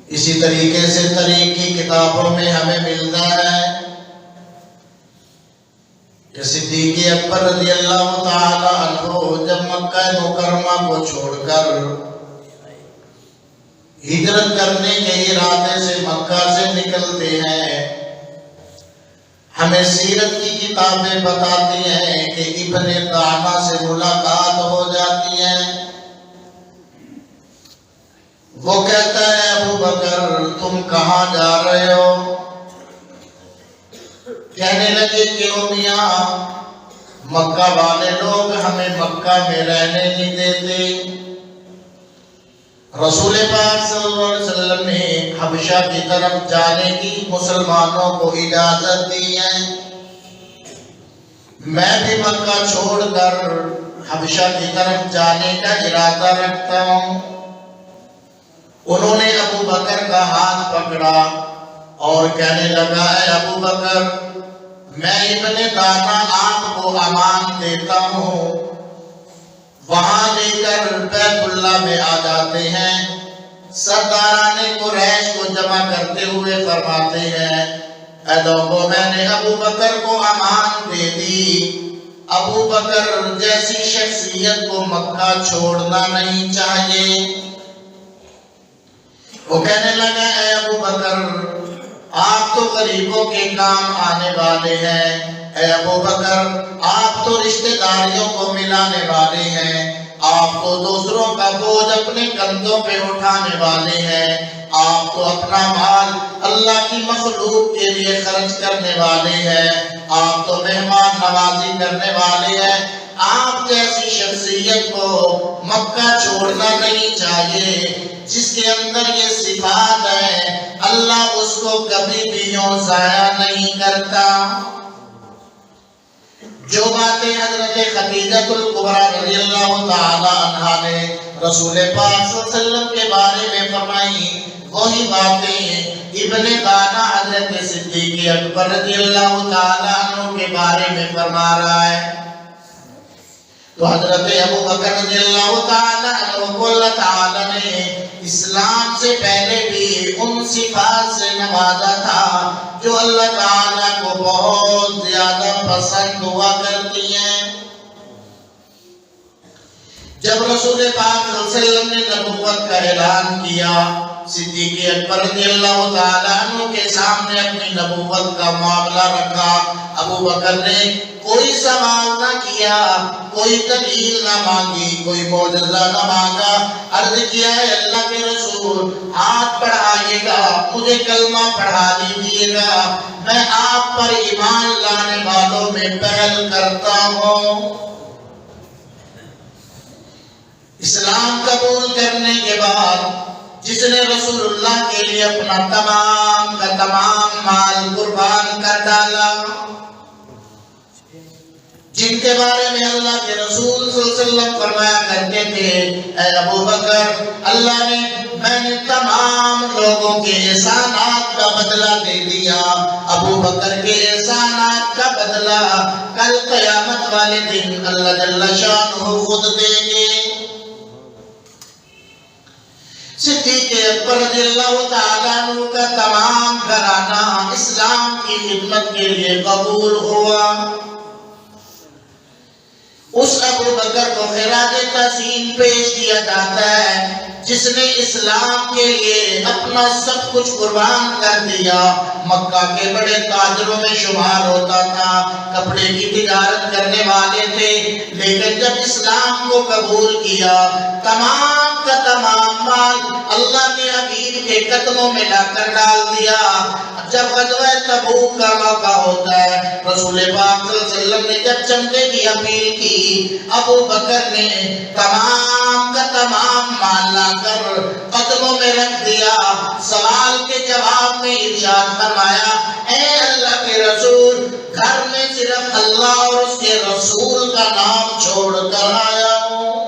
اسی طریقے سے طریق کی کتابوں میں ہمیں ملتا ہے کہ صدیق اکبر رضی اللہ تعالی عنہ جب مکہ مکرمہ کو چھوڑ کر ہجرت کرنے کے ارادے سے مکہ سے نکلتے ہیں، ہمیں سیرت کی کتابیں بتاتی ہیں کہ ابن دعمہ سے ملاقات ہو جاتی ہے۔ وہ کہتا ہے ابو بکر تم کہاں جا رہے ہو؟ کہنے لگے کہ او میاں مکہ والے لوگ ہمیں مکہ میں رہنے نہیں دیتے، رسول پاک صلی اللہ علیہ وسلم نے حبشہ کی طرف جانے کی مسلمانوں کو اجازت دی ہے، میں بھی مکہ چھوڑ کر حبشہ کی طرف جانے کا ارادہ رکھتا ہوں۔ انہوں نے ابو بکر کا ہاتھ پکڑا اور کہنے لگا اے ابو بکر میں ابن دعمہ آپ کو امان دیتا ہوں، وہاں لے کر بیت اللہ میں آ جاتے ہیں۔ سرداران قریش کو جمع کرتے ہوئے فرماتے ہیں اے لوگوں میں نے ابو بکر کو امان دے دی، ابو بکر جیسی شخصیت کو مکہ چھوڑنا نہیں چاہیے۔ وہ کہنے لگا اے ابو بکر آپ تو غریبوں کے کام آنے والے ہیں، اے ابو بکر آپ تو رشتہ داریوں کو ملانے والے ہیں، آپ تو دوسروں کا بوجھ اپنے کندھوں پہ اٹھانے والے ہیں، آپ تو اپنا مال اللہ کی مخلوق کے لیے خرچ کرنے والے ہیں، آپ تو مہمان نوازی کرنے والے ہیں، آپ جیسی شخصیت کو مکہ چھوڑنا نہیں چاہیے، جس کے اندر یہ صفات ہے اللہ اس کو کبھی بھی یوں ضائع نہیں کرتا۔ جو باتیں حضرت خدیجہ الکبریٰ رضی اللہ تعالی عنہا نے رسول پاک صلی اللہ علیہ وسلم کے بارے میں فرمائی، وہی باتیں ابن دعمہ حضرت صدیق اکبر رضی اللہ تعالی عنہ کے بارے میں فرما رہا ہے۔ تو حضرت ابو بکر رضی اللہ تعالی عنہ کو اللہ تعالی نے اسلام سے پہلے بھی ان صفات سے نوازا تھا جو اللہ تعالی کو بہت زیادہ پسند ہوا کرتی ہیں۔ جب رسول پاک صلی اللہ علیہ وسلم نے نبوت کا اعلان کیا، صدیق اکبر رضی اللہ تعالی عنہ کے سامنے اپنی نبوت کا معاملہ رکھا، ابو بکر نے کوئی سوال نہ کیا، کوئی دلیل نہ مانگی، کوئی معجزہ نہ مانگا، عرض کیا ہے اللہ کے رسول ہاتھ بڑھائیے گا، مجھے کلمہ پڑھا دیجیے گا، میں آپ پر ایمان لانے والوں میں پہل کرتا ہوں۔ اسلام قبول کرنے کے بعد جس نے رسول اللہ کے لیے اپنا تمام کا تمام مال قربان کر ڈالا، جن کے بارے میں اللہ کے رسول صلی اللہ علیہ وسلم فرمایا کرتے تھے اے ابو بکر اللہ نے میں نے تمام لوگوں کے احسانات کا بدلہ دے دیا، ابو بکر کے احسانات کا بدلہ کل قیامت والے دن اللہ جل شانہ خود دیں گے۔ صدیق اکبر رضی اللہ تعالیٰ عنہ کا تمام گھرانہ اسلام کی خدمت کے لیے قبول ہوا۔ اس ابو بکر کو خراج تحسین پیش کیا جاتا ہے جس نے اسلام کے لیے اپنا سب کچھ قربان کر دیا، مکہ کے بڑے تاجروں میں شمار ہوتا تھا، کپڑے کی تجارت کرنے والے تھے، لیکن جب اسلام کو قبول کیا تمام کا تمام مال اللہ کے حبیب کے قدموں میں لا کر ڈال دیا۔ جب غزوہ تبوک کا موقع ہوتا ہے، رسول پاک صلی اللہ علیہ وسلم نے جب چمڑے کی اپیل کی، ابو بکر نے تمام کا تمام مال لا کر قدموں میں رکھ دیا، سوال کے جواب میں ارشاد فرمایا اے اللہ کے رسول گھر میں صرف اللہ اور اس کے رسول کا نام چھوڑ کر آیا ہوں۔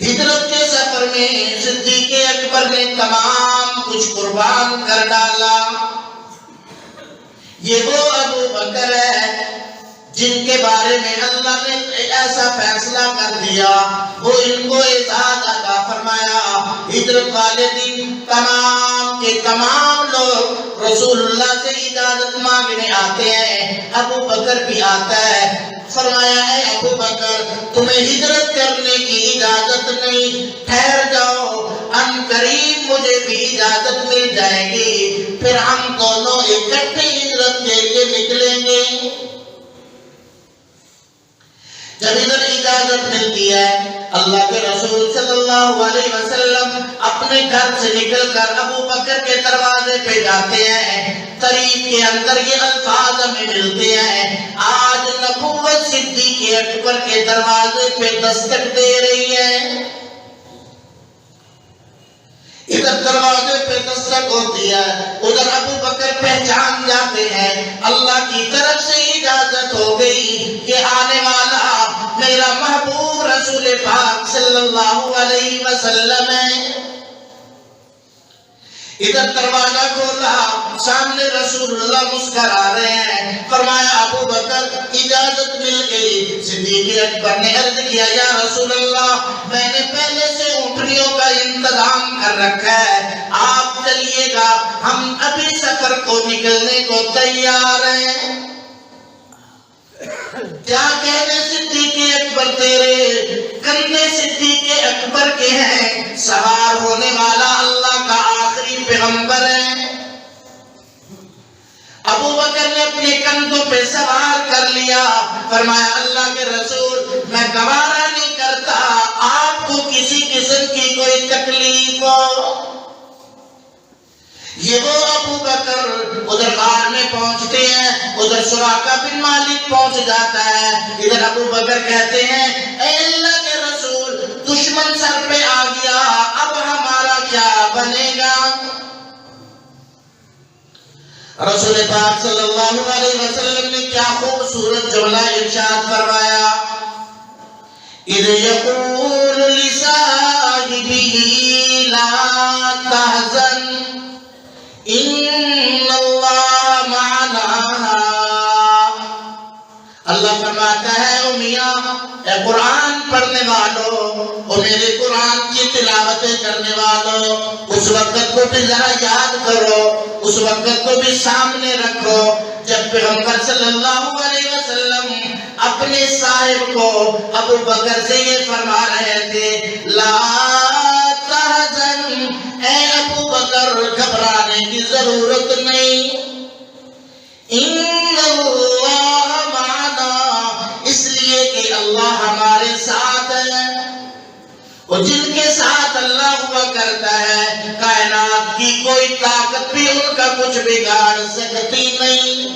ہجرت کے سفر میں صدیق اکبر نے تمام کچھ قربان کر ڈالا۔ یہ وہ ابو بکر ہے جن کے بارے میں اللہ نے ایسا فیصلہ کر دیا، وہ ان کو اعزاز عطا فرمایا، ہجرت والے دن تمام کے تمام لوگ رسول اللہ سے اجازت مانگنے آتے ہیں، ابو بکر بھی آتا ہے۔ فرمایا اے ابو بکر تمہیں ہجرت کرنے کی اجازت نہیں، ٹھہر جاؤ، ان قریب مجھے بھی اجازت مل جائے گی، پھر ہم دونوں اکٹھے ہجرت کے لیے نکلیں گے۔ جب ادھر اجازت ملتی ہے، اللہ کے رسول صلی اللہ علیہ وسلم اپنے گھر سے نکل کر ابو بکر کے دروازے پہ جاتے ہیں۔ طریق کے اندر یہ الفاظ ہمیں ملتے ہیں، آج نبوت صدیق اکبر کے دروازے پہ دستک دے رہی ہے۔ ادھر دروازے پہ دستک ہوتی ہے، ادھر ابو بکر پہچان جاتے ہیں، اللہ کی طرف سے اجازت ہو گئی کہ آنے والا میرا محبوب رسول پاک صلی اللہ علیہ وسلم ہے۔ ادھر دروازہ کھولا، سامنے رسول اللہ مسکرا رہے ہیں۔ فرمایا ابو بکر اجازت مل گئی۔ صدیق اکبر نے عرض کیا یا رسول اللہ میں نے پہلے سے اونٹنیوں کا انتظام کر رکھا ہے، آپ چلیے گا، ہم ابھی سفر کو نکلنے کو تیار ہیں۔ کیا کہنے صدیق اکبر تیرے کندھے صدیق اکبر کے ہیں، سوار ہونے والا اللہ کا آخری پیغمبر ہے۔ ابو بکر نے اپنے کندھوں پہ سوار کر لیا۔ فرمایا اللہ کے رسول میں گوارا نہیں کرتا آپ کو کسی قسم کی کوئی تکلیف ہو۔ یہ وہ ابو بکر ادھر غار میں پہنچتے ہیں، ادھر سراقہ بن مالک پہنچ جاتا ہے۔ ادھر ابو بکر کہتے ہیں اے اللہ کے رسول دشمن سر پہ آ گیا، اب ہمارا کیا بنے گا؟ رسول پاک صلی اللہ علیہ وسلم نے کیا خوبصورت جملہ ارشاد فرمایا، اِذْ يَقُولُ لِصَاحِبِهِ لَا تَحْزَنْ ان اللہ معنا۔ اللہ فرماتا ہے او میاں، اے قرآن پڑھنے والوں، او میرے قرآن کی تلاوتیں کرنے والوں، اس وقت کو بھی ذرا یاد کرو، اس وقت کو بھی سامنے رکھو جب پیغمبر صلی اللہ علیہ وسلم اپنے صاحب کو ابو بکر سے یہ فرما رہے تھے لا تحزن، اے ابو بکر گھبرانے کی ضرورت نہیں، ان اللہ معنا، اس لیے کہ اللہ ہمارے ساتھ ہے، اور جن کے ساتھ اللہ ہوا کرتا ہے کائنات کی کوئی طاقت بھی ان کا کچھ بگاڑ سکتی نہیں۔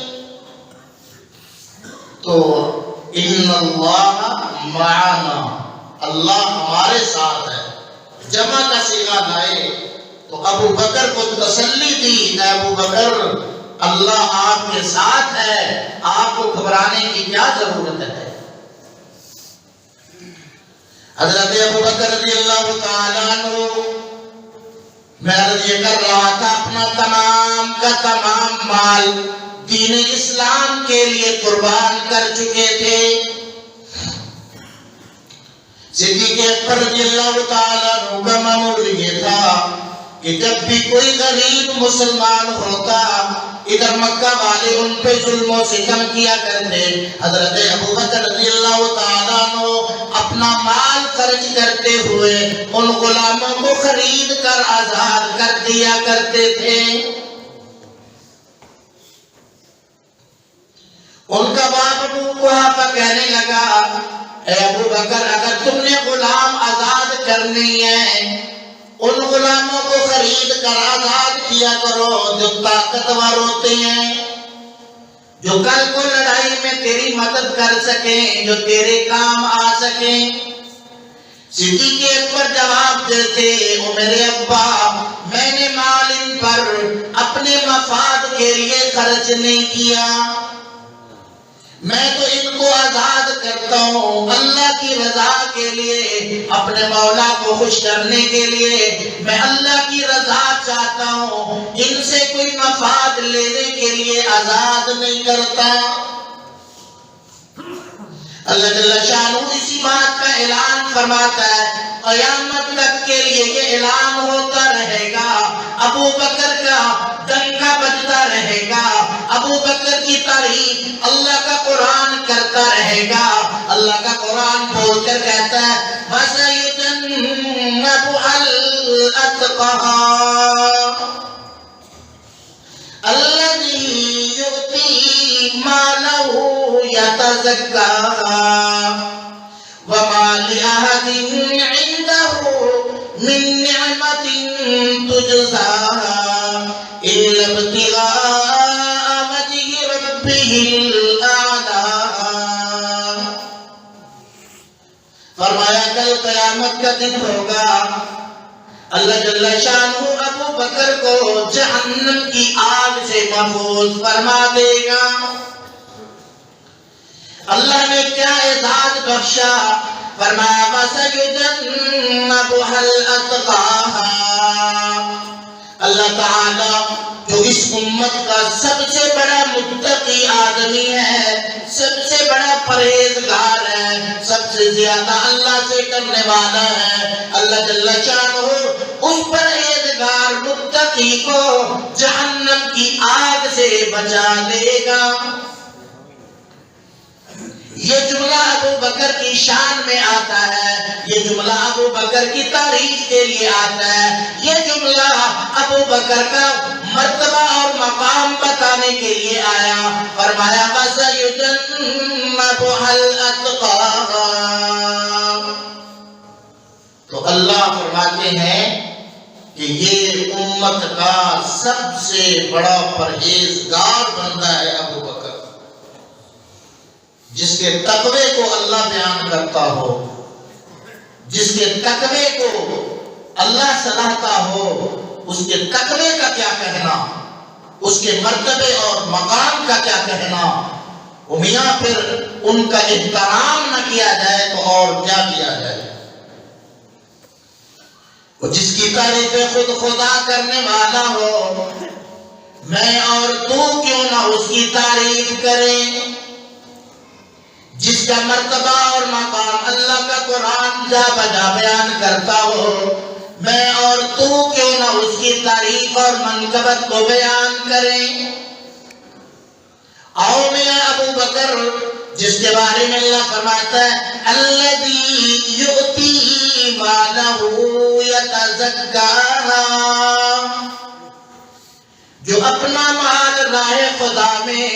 تو ان اللہ معنا، اللہ ہمارے ساتھ ہے، جمع کا صیغہ لائے تو ابو بکر کو تسلی دی، اے ابو بکر اللہ آپ کے ساتھ ہے، آپ کو گھبرانے کی کیا ضرورت ہے۔ حضرت ابو بکر رضی اللہ تعالیٰ عنہ، میں عرض یہ کر رہا تھا اپنا تمام کا تمام مال دین اسلام کے لیے قربان کر چکے تھے۔ صدیق اکبر رضی اللہ تعالیٰ عنہ کا معمول یہ تھا کہ جب بھی کوئی غریب مسلمان ہوتا ادھر مکہ والے ان پہ ظلم و ستم کیا کرتے، حضرت ابو بکر رضی اللہ تعالیٰ عنہ اپنا مال خرچ کرتے ہوئے ان غلاموں کو خرید کر آزاد کر دیا کرتے تھے۔ ان کا باپ ابو قحافہ کہنے لگا اے ابو بکر اگر تم نے غلام آزاد کرنی ہے ان غلاموں کو خرید کر آزاد کیا کرو جو طاقتور ہوتے ہیں، جو کل کو لڑائی میں تیری مدد کر سکیں، جو تیرے کام آ سکیں۔ صدیق اکبر جواب دیتے او میرے ابا میں نے مال ان پر اپنے مفاد کے لیے خرچ نہیں کیا، میں تو ان کو آزاد کرتا ہوں اللہ کی رضا کے لیے، اپنے مولا کو خوش کرنے کے لیے میں اللہ کی رضا چاہتا ہوں، ان سے کوئی مفاد لینے کے لیے آزاد نہیں کرتا۔ اللہ جل شانہ اسی بات کا اعلان فرماتا ہے، قیامت تک کے لیے یہ اعلان ہوتا رہے گا، ابو بکر کا ڈنکا بجتا رہے گا، ابو بکر کی تعریف اللہ کا قرآن کرتا رہے گا۔ اللہ کا قرآن بول کر کہتا ہے وَسَيُجَنَّبُهَا الْأَتْقَى الَّذِي يُؤْتِي مَالَهُ يَتَزَكَّى وَمَا لِأَحَدٍ عِندَهُ مِن نِّعْمَةٍ تُجْزَىٰ إِلَّا ابْتِغَاءَ وَجْهِ رَبِّهِ الْأَعْلَىٰ۔ فرمایا کل قیامت کا دن ہوگا، اللہ جل شانہ ابو بکر کو جہنم کی آگ سے محفوظ فرما دے گا۔ اللہ نے کیا اعزاز بخشا، فرمایا وَسَيُجَنَّبُهَا الْأَتْقَى۔ اللہ تعالیٰ جو اس امت کا سب سے بڑا متقی آدمی ہے، سب سے بڑا پرہیزگار ہے، سب سے زیادہ اللہ سے کرنے والا ہے، اللہ جل شانہ اس پرہیزگار متقی کو جہنم کی آگ سے بچا دے گا۔ یہ جملہ ابو بکر کی شان میں آتا ہے، یہ جملہ ابو بکر کی تعریف کے لیے آتا ہے، یہ جملہ ابو بکر کا مرتبہ اور مقام بتانے کے لیے آیا۔ فرمایا وَسَيُجَنَّبُهَا الْأَتْقَى۔ تو اللہ فرماتے ہیں کہ یہ امت کا سب سے بڑا پرہیزگار بندہ ہے ابو بکر، جس کے تقوی کو اللہ بیان کرتا ہو، جس کے تقوی کو اللہ صلاحتا ہو، اس کے تقوی کا کیا کہنا، اس کے مرتبے اور مقام کا کیا کہنا، میاں پھر ان کا احترام نہ کیا جائے تو اور کیا کیا جائے۔ جس کی تعریف خود خدا کرنے والا ہو، میں اور تو کیوں نہ اس کی تعریف کریں، جس کا مرتبہ اور مقام اللہ کا قرآن جا بجا بیان کرتا ہو، میں اور تو کیوں نہ اس کی تعریف اور منقبت کو بیان کریں۔ آؤ میاں ابو بکر جس کے بارے میں اللہ فرماتا ہے الذی یؤتی مالہ یتزکیٰ، جو اپنا مال راہ خدا میں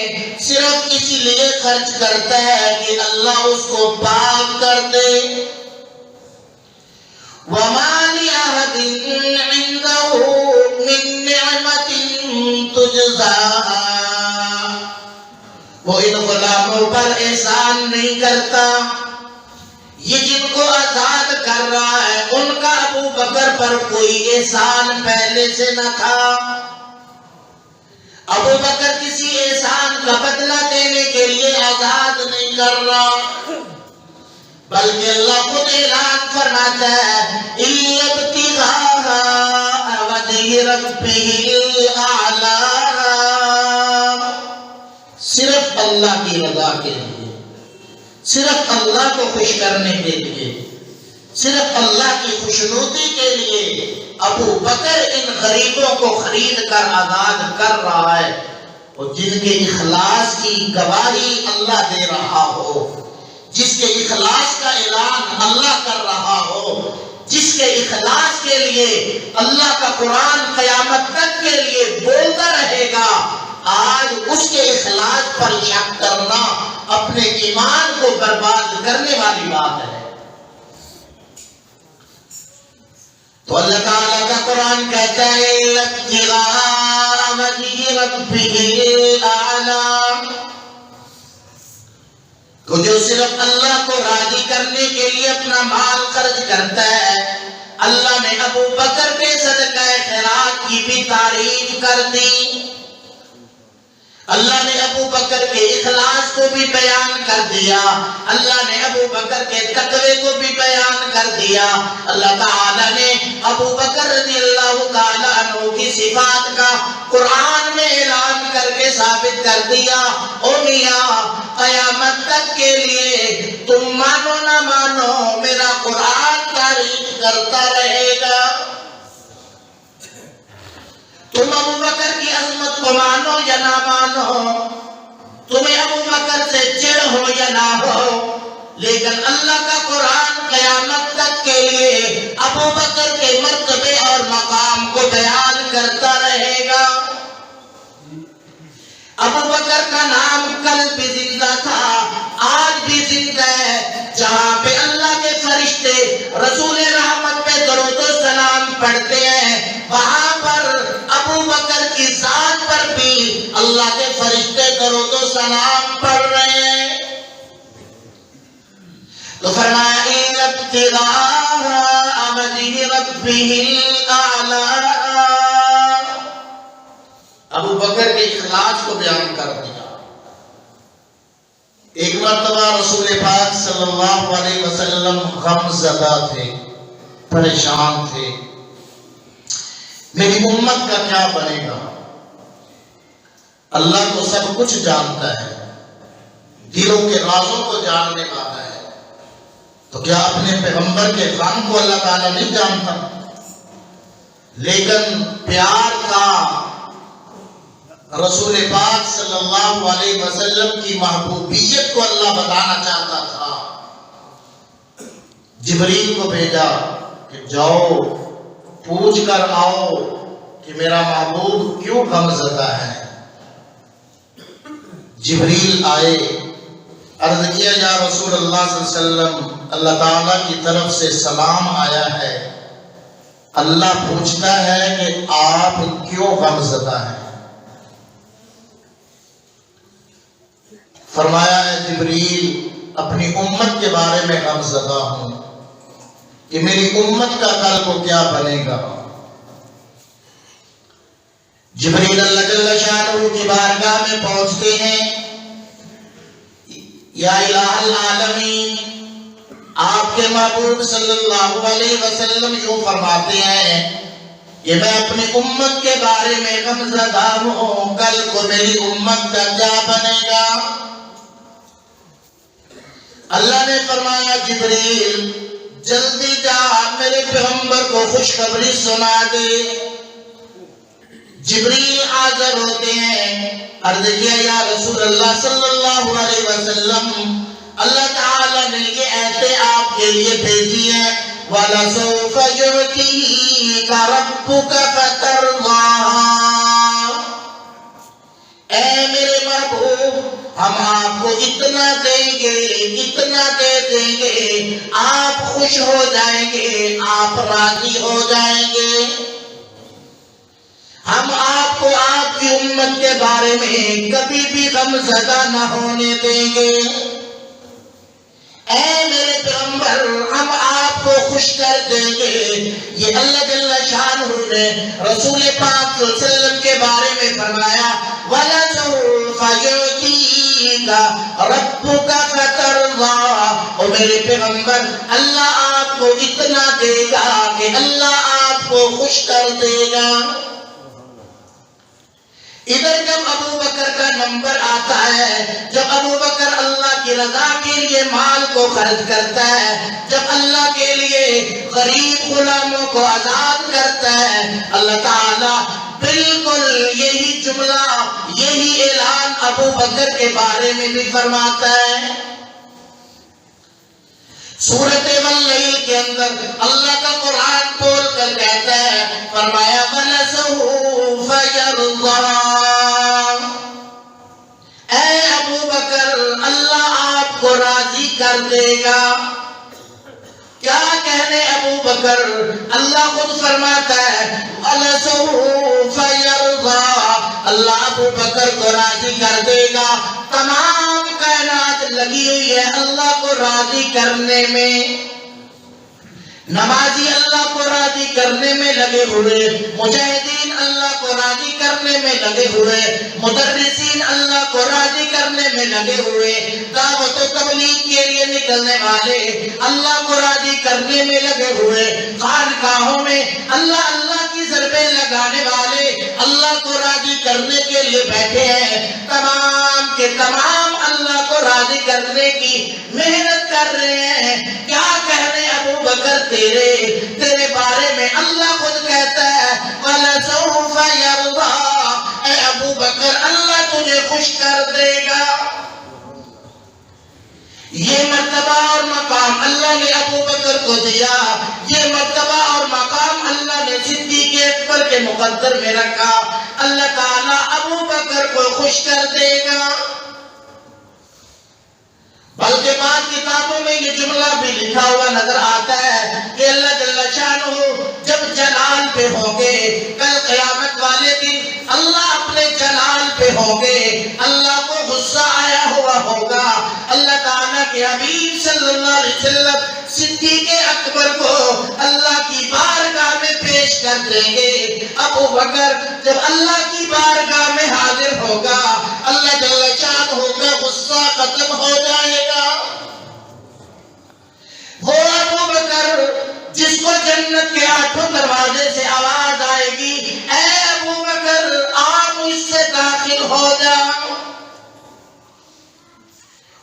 صرف اسی لیے خرچ کرتا ہے کہ اللہ اس کو پاک کر دے۔ وَمَا لِأَحَدٍ عِندَهُ مِن نِّعْمَةٍ تُجْزَىٰ، وہ ان غلاموں پر احسان نہیں کرتا، یہ جن کو آزاد کر رہا ہے ان کا ابو بکر پر کوئی احسان پہلے سے نہ تھا۔ ابو بکر کسی احسان کا بدلہ دینے کے لیے آزاد نہیں کر رہا، بلکہ اللہ خود اعلان فرماتا ہے إِلَّا ابْتِغَاءَ وَجْهِ رَبِّهِ الْأَعْلَىٰ، صرف اللہ کی رضا کے لیے، صرف اللہ کو خوش کرنے کے لیے، صرف اللہ کی خوشنودی کے لیے ابو بکر ان غریبوں کو خرید کر آزاد کر رہا ہے، اور جن کے اخلاص کی گواہی اللہ دے رہا ہو، جس کے اخلاص کا اعلان اللہ کر رہا ہو، جس کے اخلاص کے لیے اللہ کا قرآن قیامت تک کے لیے بولتا رہے گا، آج اس کے اخلاص پر شک کرنا اپنے ایمان کو برباد کرنے والی بات ہے۔ تو اللہ تعالیٰ کا قرآن کہتا ہے ابتغاء وجہ ربہ الأعلیٰ، تو جو صرف اللہ کو راضی کرنے کے لیے اپنا مال خرچ کرتا ہے، اللہ نے ابو بکر کے صدقہ خیرات کی بھی تعریف کر دی، اللہ نے ابو بکر کے اخلاص کو بھی بیان کر دیا، اللہ نے ابو بکر کے تقوی کو بھی بیان کر دیا۔ اللہ تعالیٰ نے ابو بکر رضی اللہ تعالیٰ عنہ کی صفات کا قرآن میں اعلان کر کے ثابت کر دیا۔ او میاں قیامت تک کے لیے نہ مانو میرا قرآن تعریف کرتا رہے گا۔ تم ابو بکر کی عظمت کو مانو یا نہ مانو، تمہیں ابو بکر سے چڑ ہو یا نہ ہو، لیکن اللہ کا قرآن قیامت تک کے لیے ابو بکر کے مرتبے اور مقام کو بیان کرتا رہے گا۔ ابو بکر کا نام کل بھی زندہ تھا، آج بھی زندہ ہے۔ جہاں پہ اللہ کے فرشتے رسول رحمت پہ درود و سلام پڑھتے ہیں، وہاں پر ابو بکر کی ذات پر بھی اللہ کے فرشتے درود و سلام پڑھ رہے ہیں۔ تو فرمایا ان ابتغاء وجہ ربہ الاعلی، ابو بکر کے اخلاص کو بیان کر دیا۔ ایک مرتبہ رسول پاک صلی اللہ علیہ وسلم غم زدہ تھے، پریشان تھے، میری امت کا کیا بنے گا؟ اللہ تو سب کچھ جانتا ہے، دلوں کے رازوں کو جاننے والا ہے، تو کیا اپنے پیغمبر کے غم کو اللہ تعالیٰ نہیں جانتا؟ لیکن پیار کا رسول پاک صلی اللہ علیہ وسلم کی محبوبیت کو اللہ بتانا چاہتا تھا۔ جبریل کو بھیجا کہ جاؤ پوچھ کر آؤ کہ میرا محبوب کیوں غم زدہ ہے۔ جبریل آئے، عرض کیا یا رسول اللہ صلی اللہ علیہ وسلم، اللہ تعالیٰ کی طرف سے سلام آیا ہے، اللہ پوچھتا ہے کہ آپ کیوں غم زدہ ہیں؟ فرمایا ہے جبریل اپنی امت کے بارے میں غم زدہ ہوں کہ میری امت کا کل کو کیا بنے گا۔ جبریل اللہ جل شانہ کی بارگاہ میں پہنچتے ہیں، یا الہ العالمین، آپ کے محبوب صلی اللہ علیہ وسلم یوں فرماتے ہیں کہ میں اپنی امت کے بارے میں غم زدہ ہوں، کل کو میری امت کا کیا بنے گا۔ اللہ نے فرمایا جبریل جلدی جا میرے پیغمبر کو خوشخبری سنا دے۔ جبریل حاضر ہوتے ہیں، عرض کیا یا رسول اللہ صلی اللہ علیہ وسلم، اللہ تعالیٰ نے یہ ایسے آپ کے لیے بھیجی ہے، وَلَسَوْفَ يُعْتِيكَ رَبُّكَ فَتَرْضَىٰ، اے میرے محبوب ہم آپ کو اتنا دیں گے، اتنا دے دیں گے، آپ خوش ہو جائیں گے، آپ راضی ہو جائیں گے۔ ہم آپ کو آپ کی امت کے بارے میں کبھی بھی غم زدہ نہ ہونے دیں گے۔ اے میرے پیغمبر ہم آپ کو خوش کر دیں گے۔ یہ اللہ جل شانہ نے رسول پاک صلی اللہ علیہ وسلم کے بارے میں فرمایا، وَلَسَوْفَ يُعْتِيكَ رَبُّكَ فَتَرْضَىٰ، اور میرے پیغمبر اللہ آپ کو اتنا دے گا کہ اللہ آپ کو خوش کر دے گا۔ ادھر جب ابو بکر کا نمبر آتا ہے، جب ابو بکر اللہ کی رضا کے لیے مال کو خرچ کرتا ہے، جب اللہ کے لیے غریب غلاموں کو آزاد کرتا ہے، اللہ تعالیٰ بالکل یہی جملہ، یہی اعلان ابو بکر کے بارے میں بھی فرماتا ہے۔ سورۃ واللیل کے اندر اللہ کا قرآن بول کر کہتا ہے، فرمایا وَلَسَوْفَ يَرْضَىٰ، اے ابو بکر اللہ آپ کو راضی کر دے گا۔ کیا کہنے ابو بکر، اللہ خود فرماتا ہے وَلَسَوْفَ يَرْضَىٰ، اللہ ابو بکر کو راضی کر دے گا۔ تمام کائنات لگی ہوئی ہے اللہ کو راضی کرنے میں، نمازی اللہ کو راضی کرنے میں لگے ہوئے، مجاہدین اللہ کو راضی کرنے میں لگے ہوئے، مدرسین اللہ کو راضی کرنے میں لگے ہوئے، دعوت و تبلیغ کے لیے نکلنے والے اللہ کو راضی کرنے میں لگے ہوئے، خانقاہوں میں اللہ اللہ کی ضربیں لگانے والے اللہ کو راضی کرنے کے لیے بیٹھے ہیں۔ تمام کے تمام اللہ کو راضی راضی کرنے کی محنت کر رہے ہیں. کیا کہنے ابو بکر تیرے بارے میں اللہ خود کہتا ہے وَلَسَوْفَ يَرْضَىٰ، اے ابو بکر اللہ تجھے خوش کر دے گا. یہ مرتبہ اور مقام اللہ نے ابو بکر کو دیا، یہ مرتبہ اور مقام اللہ نے صدیق اکبر کے مقدر میں رکھا. اللہ تعالیٰ ابو بکر کو خوش کر دے گا. بلکہ بعض کتابوں میں یہ جملہ بھی لکھا ہوا نظر آتا ہے کہ اللہ جل شانہ جب جلال پہ ہوں گے، کل قیامت والے دن اللہ اپنے جلال پہ ہوں گے، اللہ کو غصہ آیا ہوا ہوگا. اللہ تعالیٰ کے حبیب صلی اللہ علیہ وسلم صدیق اکبر کو اللہ کی بارگاہ میں پیش کر دیں گے. ابو بکر جب اللہ کی بارگاہ میں حاضر ہوگا، اللہ جل شانہ کا غصہ ختم ہو جائے گا. وہ ابو بکر جس کو جنت کے 8 دروازے سے آواز آئے گی اے ابو بکر آپ اس سے داخل ہو جاؤ،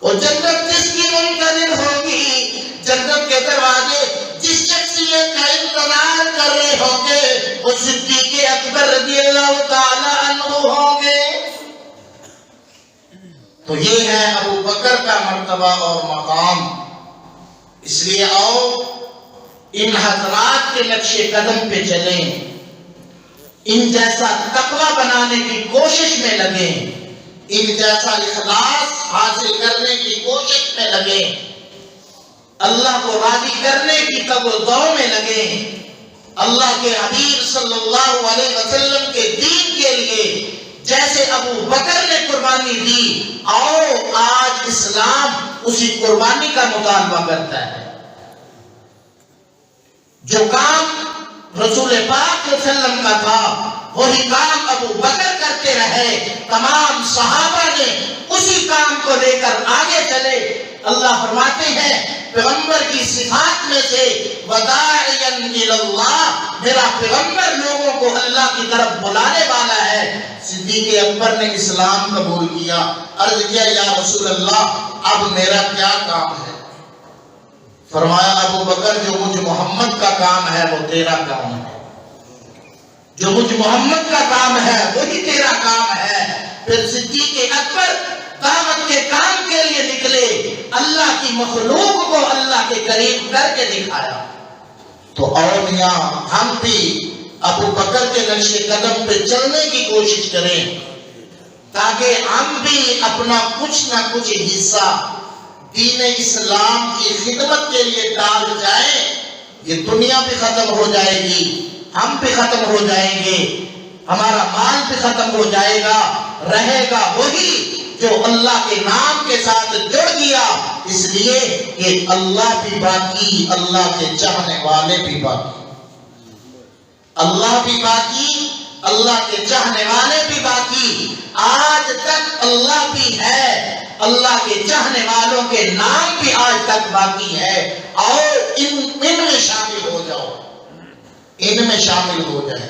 وہ جنت جس کی منتظر ہوگی، جنت کے دروازے جس شخصیت کا انتظار کر رہے ہوں گے وہ صدیق اکبر رضی اللہ تعالی عنہ ہوں گے. تو یہ ہے ابو بکر کا مرتبہ اور مقام. اس لیے آؤ ان حضرات کے نقش قدم پہ چلیں، ان جیسا تقوی بنانے کی کوشش میں لگیں، ان جیسا اخلاص حاصل کرنے کی کوشش میں لگیں، اللہ کو راضی کرنے کی قبر دو میں لگیں، اللہ کے حبیب صلی اللہ علیہ وسلم کے دین کے لیے جیسے ابو بکر نے قربانی دی، آؤ آج اسلام اسی قربانی کا مطالبہ کرتا ہے. جو کام رسول پاک صلی اللہ علیہ وسلم کا تھا وہی کام ابو بکر کرتے رہے، تمام صحابہ نے اسی کام کو لے کر آگے چلے. اللہ فرماتے ہیں پیغمبر کی صفات میں سے وَدَاعِيًا إِلَى اللَّهِ، میرا پیغمبر لوگوں کو اللہ کی طرف بلانے والا ہے. صدیق اکبر نے اسلام قبول کیا، عرض کیا یا رسول اللہ اب میرا کیا کام ہے؟ فرمایا ابو بکر جو مجھ محمد کا کام ہے وہ تیرا کام ہے، جو مجھ محمد کا کام ہے وہی تیرا کام ہے. پھر صدیق اکبر دعوت کے کام کے لیے نکلے، اللہ کی مخلوق کو اللہ کے قریب کر کے دکھایا. تو اولیاء ہم بھی ابو بکر کے نقش قدم پہ چلنے کی کوشش کریں تاکہ ہم بھی اپنا کچھ نہ کچھ حصہ دین اسلام کی خدمت کے لیے ڈال جائیں. یہ دنیا بھی ختم ہو جائے گی، ہم بھی ختم ہو جائیں گے، ہمارا مال بھی ختم ہو جائے گا، رہے گا وہی جو اللہ کے نام کے ساتھ جڑ گیا. اس لیے کہ اللہ بھی باقی، اللہ کے چاہنے والے بھی باقی، اللہ بھی باقی، اللہ کے چاہنے والے بھی باقی. آج تک اللہ بھی ہے، اللہ کے چاہنے والوں کے نام بھی آج تک باقی ہے. اور ان میں شامل ہو جاؤ، ان میں شامل ہو جائے.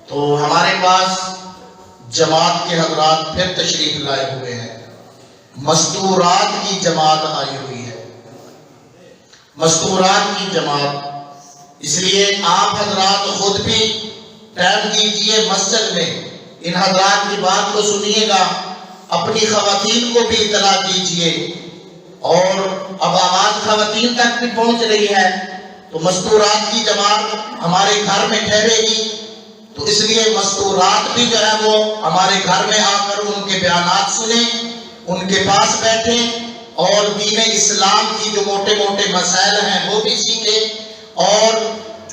تو ہمارے پاس جماعت کے حضرات پھر تشریف لائے ہوئے ہیں، مستورات کی جماعت آئی ہوئی ہے، مستورات کی جماعت. اس لیے آپ حضرات خود بھی ٹائم دیجئے مسجد میں، ان حضرات کی بات کو سنیے گا، اپنی خواتین کو بھی اطلاع دیجئے. اور اب آواز خواتین تک بھی پہنچ رہی ہے تو مستورات کی جماعت ہمارے گھر میں ٹھہرے گی. تو اس لیے مستورات بھی جو ہے وہ ہمارے گھر میں آ کر ان کے بیانات سنیں، ان کے پاس بیٹھیں اور دین اسلام کی جو موٹے موٹے مسائل ہیں وہ بھی سیکھیں. اور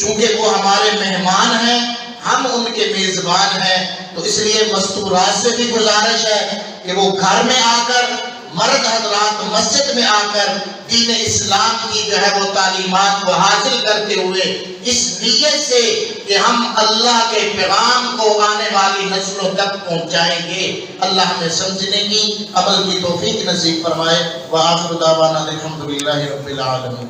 چونکہ وہ ہمارے مہمان ہیں، ہم ان کے میزبان ہیں، تو اس لیے مستورات سے بھی گزارش ہے کہ وہ گھر میں آ کر، مرد حضرات مسجد میں آ کر دین اسلام کی جو ہے وہ تعلیمات کو حاصل کرتے ہوئے اس نیت سے کہ ہم اللہ کے پیغام کو آنے والی نسلوں تک پہنچائیں گے. اللہ ہمیں سمجھنے کی، عمل کی توفیق نصیب فرمائے. وآخر دعوانا الحمدللہ رب العالمین.